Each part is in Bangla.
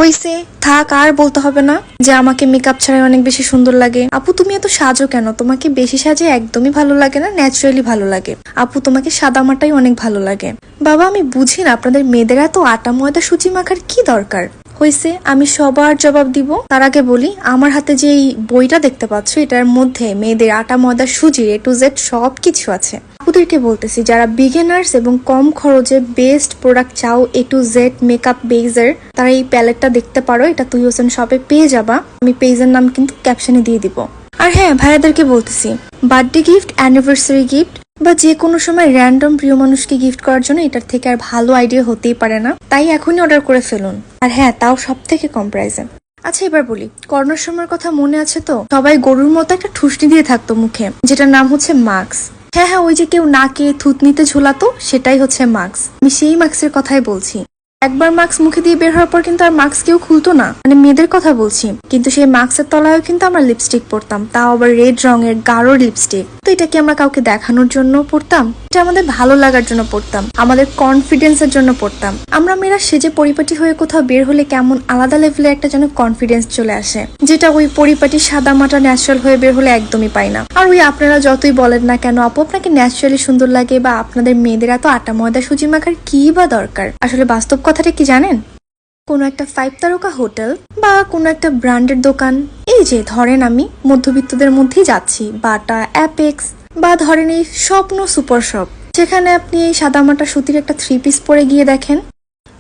হইছে, থাক, আর বলতে হবে না যে আমাকে মেকআপ ছাড়াই অনেক বেশি সুন্দর লাগে। আপু তুমি এত সাজো কেন? তোমাকে বেশি সাজে একদমই ভালো লাগে না, ন্যাচারালি ভালো লাগে। আপু তোমাকে সাদা মাটাই অনেক ভালো লাগে। বাবা আমি বুঝি না আপনাদের মেয়েদের এত আটা ময়দা সুজি মাখার কি দরকার। হইছে, আমি সবার জবাব দিব। তার আগে বলি, আমার হাতে যে এই বইটা দেখতে পাচ্ছ, এটার মধ্যে মেয়েদের আটা ময়দা সুজির A to Z সবকিছু আছে। আপুদেরকে বলতেছি, যারা বিগিনার্স এবং কম খরচে বেস্ট প্রোডাক্ট চাও A to Z মেকআপ বেজের, তারা এই প্যালেটটা দেখতে পারো। এটা তুই হোসেন শপে পেয়ে যাবা। আমি পেজের নাম কিন্তু ক্যাপশনে দিয়ে দিব। আর হ্যাঁ, ভাইয়াদেরকে বলতেছি, বার্থডে গিফট, অ্যানিভার্সারি গিফট বা যে কোনো সময় র্যান্ডম প্রিয় মানুষকে গিফট করার জন্য এটার থেকে আর ভালো আইডিয়া হতেই পারে না। তাই এখনই অর্ডার করে ফেলুন। আর হ্যাঁ, তাও সব থেকে কম প্রাইসে। আচ্ছা এবার বলি, করোনার সময়ের কথা মনে আছে তো? সবাই গরুর মতো একটা ঠুসনি দিয়ে থাকতো মুখে, যেটার নাম হচ্ছে মাস্ক। হ্যাঁ হ্যাঁ, ওই যে কেউ নাকে থুতনিতে ঝোলাতো, সেটাই হচ্ছে মাস্ক। আমি সেই মাস্কের কথাই বলছি। একবার মাস্ক মুখে দিয়ে বের হওয়ার পর কিন্তু আর মাস্ক কেউ খুলতো না, মানে মেয়েদের কথা বলছি। কিন্তু সেই মাস্কের তলায়ও কিন্তু আমরা লিপস্টিক পরতাম, তাও আবার রেড রঙের গাঢ় লিপস্টিক। তো এটা কি আমরা কাউকে দেখানোর জন্য পরতাম? এটা আমাদের ভালো লাগার জন্য পরতাম, আমাদের কনফিডেন্সের জন্য পরতাম। আমরা মেয়েরা সেজে পরিপাটি হয়ে কোথাও বের হলে কেমন আলাদা লেভেলের একটা যেন কনফিডেন্স চলে আসে, যেটা ওই পরিপাটি সাদা মাটা ন্যাচারাল হয়ে বের হলে একদমই পাই না। আর ওই আপনারা যতই বলেন না কেন আপু আপনাকে ন্যাচারালি সুন্দর লাগে, বা আপনাদের মেয়েদের এত আটা ময়দা সুজি মাখার কি বা দরকার, আসলে বাস্তব কথাটা কি জানেন? কোনো একটা 5 তারকা হোটেল বা কোনো একটা ব্র্যান্ডের দোকান, এই যে ধরেন আমি মধ্যবিত্তদের মধ্যেই যাচ্ছি, বাটা, অ্যাপেক্স, বা ধরেন এই স্বপ্ন সুপার শপ, যেখানে আপনি এই সাদামাটা সুতির একটা 3 পিস পরে গিয়ে দেখেন,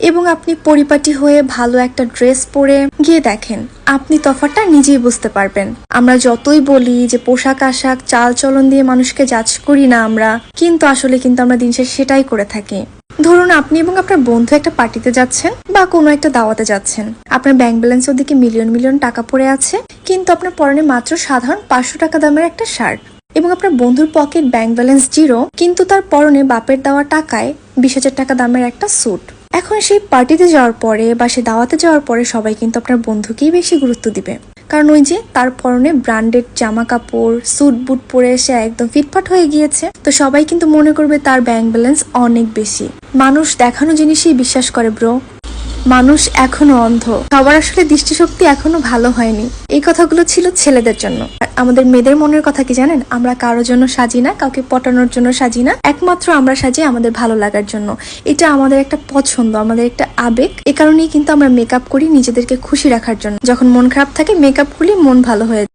এবং আপনি পরিপাটি হয়ে ভালো একটা ড্রেস পরে গিয়ে দেখেন, আপনি তফাৎটা নিজেই বুঝতে পারবেন। আমরা যতই বলি যে পোশাক আশাক চাল চলন দিয়ে মানুষকে জাজ করি না আমরা, কিন্তু আসলে আমরা দিন শেষে সেটাই করে থাকি। ধরুন আপনি এবং আপনার বন্ধু একটা পার্টিতে যাচ্ছেন বা কোনো একটা দাওয়াতে যাচ্ছেন, আপনার ব্যাংক ব্যালেন্স ওদিকে মিলিয়ন মিলিয়ন টাকা পড়ে আছে, কিন্তু আপনার পরনে মাত্র সাধারণ 500 টাকা দামের একটা শার্ট, এবং আপনার বন্ধুর পকেট ব্যাংক ব্যালেন্স 0, কিন্তু তার পরনে বাপের দেওয়া টাকায় 20,000 টাকা দামের একটা স্যুট। এখন সেই পার্টিতে যাওয়ার পরে বা সে দাওয়াতে যাওয়ার পরে সবাই কিন্তু আপনার বন্ধুকেই বেশি গুরুত্ব দিবে, কারণ ওই যে তার পরনে ব্র্যান্ডেড জামা কাপড়, স্যুট বুট পরে এসে একদম ফিটফাট হয়ে গিয়েছে। তো সবাই কিন্তু মনে করবে তার ব্যাংক ব্যালেন্স অনেক বেশি। মানুষ দেখানো জিনিসই বিশ্বাস করে ব্রো, মানুষ এখনো অন্ধ। সবার আসলে দৃষ্টিশক্তি এখনো ভালো হয়নি। এই কথাগুলো ছিল ছেলেদের জন্য। আর আমাদের মেয়েদের মনের কথা কি জানেন? আমরা কারোর জন্য সাজি না, কাউকে পটানোর জন্য সাজি না, একমাত্র আমরা সাজি আমাদের ভালো লাগার জন্য। এটা আমাদের একটা পছন্দ, আমাদের একটা আবেগ। এ কারণেই কিন্তু আমরা মেকআপ করি নিজেদেরকে খুশি রাখার জন্য। যখন মন খারাপ থাকে মেকআপ করলে মন ভালো হয়ে যায়।